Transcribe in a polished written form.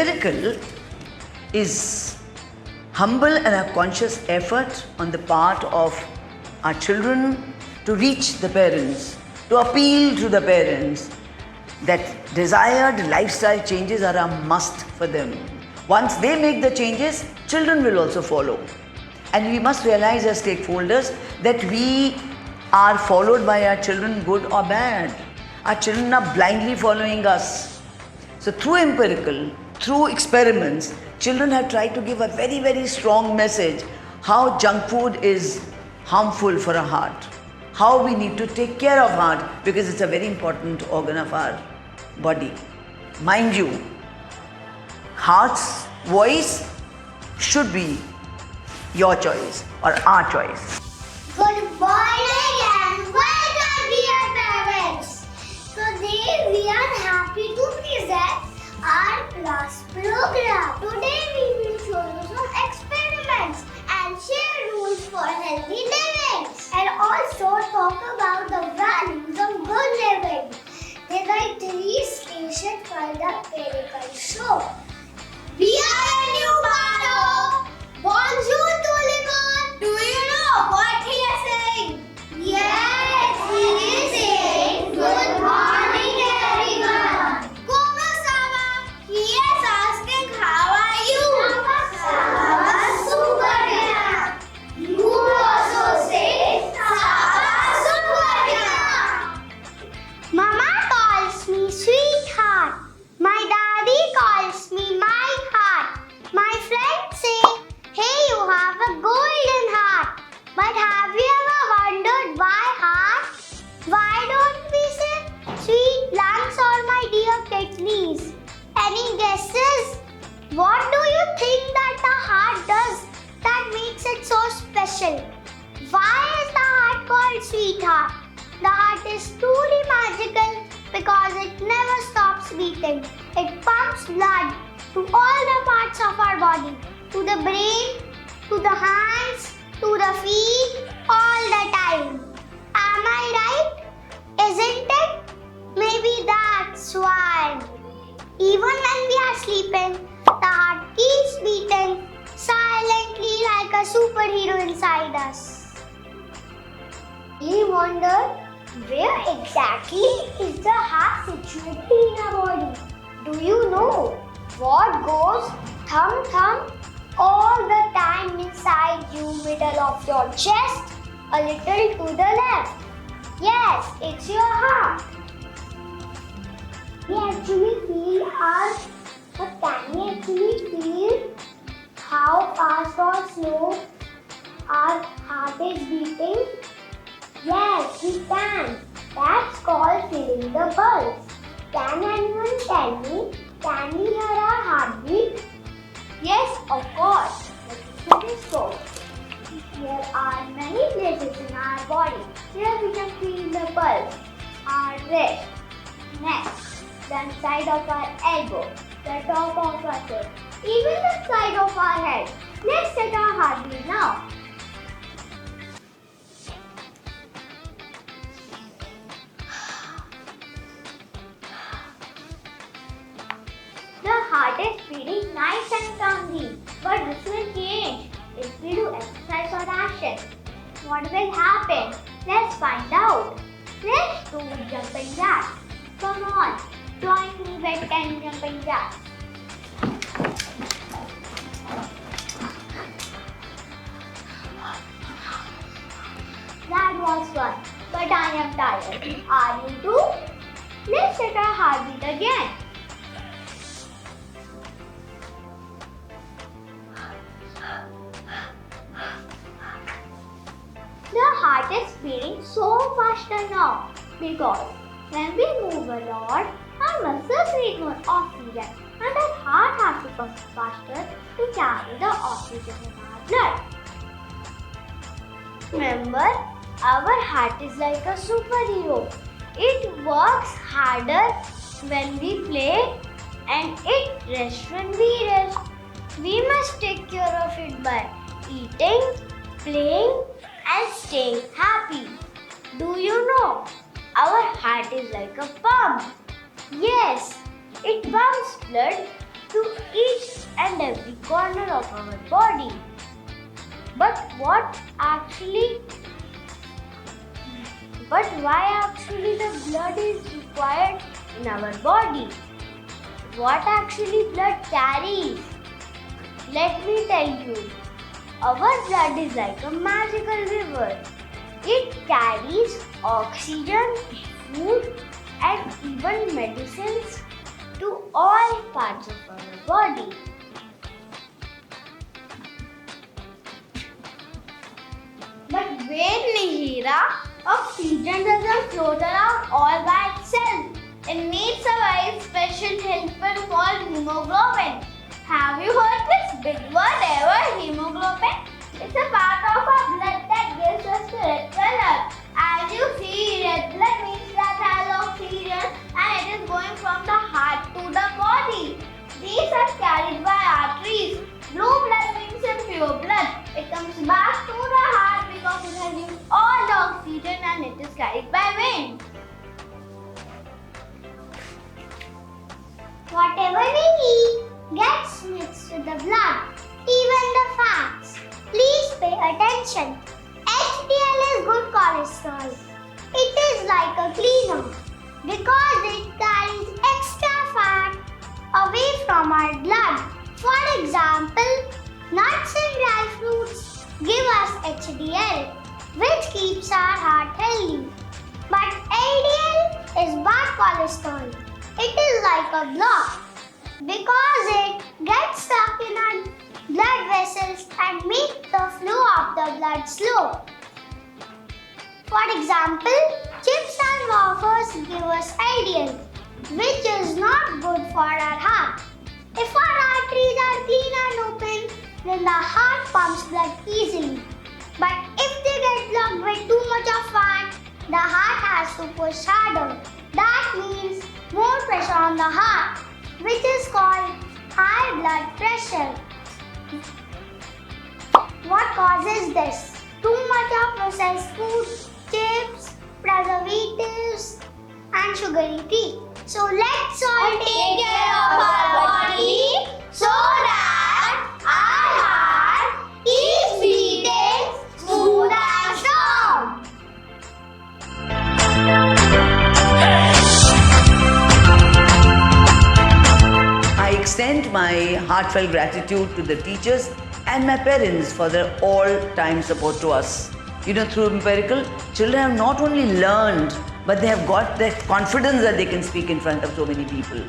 Empirical is humble and a conscious effort on the part of our children to reach the parents, to appeal to the parents that desired lifestyle changes are a must for them. Once they make the changes, children will also follow. And we must realize as stakeholders that we are followed by our children, good or bad. Our children are blindly following us. So through empirical, through experiments, children have tried to give a very, very strong message how junk food is harmful for our heart, how we need to take care of heart because it's a very important organ of our body. Mind you, heart's voice should be your choice or our choice. Good morning and welcome dear parents. Today we are happy to present our class program. Today we will show you some experiments and share rules for healthy living and also talk about the values of good living. There are 3 stations for the empirical show. We are a new Pano. Bonjour to Limon. Do you know what he is saying? Yes, he is saying good morning everyone. Como Sama? He is asking how are you? Sama super good. You also say Sama super good. Mama calls me sweetheart. My daddy calls me my heart. My friends say, hey, you have a golden heart. But have you ever wondered why heart? Why don't we say sweet lungs or my dear kidneys? Any guesses? What do you think that the heart does that makes it so special? Why is the heart called sweetheart? The heart is truly magical because it never stops beating. It pumps blood to all the parts of our body, to the brain, to the hands, to the feet, all the time. Am I right? Isn't it? Maybe that's why. Even when we are sleeping, the heart keeps beating silently like a superhero inside us. We wonder, where exactly is the heart situated in our body? Do you know what goes thump thump all the time inside you, middle of your chest, a little to the left? Yes, it's your heart. We actually feel but can we actually feel how fast or slow our heart is beating? Yes, we can. That's called feeling the pulse. Can anyone tell me, can we hear our heartbeat? Yes, of course. Let us go. There are many places in our body where we can feel the pulse. Our wrist, neck, the inside of our elbow, the top of our foot, even the side of our head. Let's set our heartbeat now. The heart is beating nice and calmly, but this will change if we do exercise or action. What will happen? Let's find out. Let's do jumping jacks. Come on, join me with 10 jumping jacks. That was fun, but I am tired. Are you too? Let's set our heartbeat again. The heart is beating so faster now because when we move a lot, our muscles need more oxygen and our heart has to pump faster to carry the oxygen in our blood. Remember, our heart is like a superhero. It works harder when we play and it rests when we rest. We must take care of it by eating, playing and staying happy. Do you know? Our heart is like a pump. Yes, it pumps blood to each and every corner of our body. But why actually the blood is required in our body? What actually blood carries? Let me tell you. Our blood is like a magical river. It carries oxygen, food, and even medicines to all parts of our body. But wait, Mihira, oxygen doesn't float around all by itself. It needs a very special helper called hemoglobin. Have you heard this big word ever, hemoglobin? It's a part of our blood that gives us the red color. As you see, red blood means that has oxygen and it is going from the heart to the body. These are carried by arteries. Blue blood means a pure blood. It comes back to the heart because it has used all the oxygen and it is carried by veins. Whatever we eat gets mixed with the blood, even the fats. Please pay attention. HDL is good cholesterol. It is like a cleaner because it carries extra fat away from our blood. For example, nuts and dry fruits give us HDL, which keeps our heart healthy. But LDL is bad cholesterol. It is like a block because it gets stuck in our blood vessels and makes the flow of the blood slow. For example, chips and wafers give us LDL, which is not good for our heart. If our arteries are clean and open, then the heart pumps blood easily. But if they get blocked with too much of fat, the heart has to push harder. That means more pressure on the heart, which is called high blood pressure. What causes this? Too much of processed food, chips, preservatives, and sugary tea. So let's all take care of our body so that our heart keeps beating smooth and strong. I extend my heartfelt gratitude to the teachers and my parents for their all-time support to us. You know, through Empirical, children have not only learned, but they have got that confidence that they can speak in front of so many people.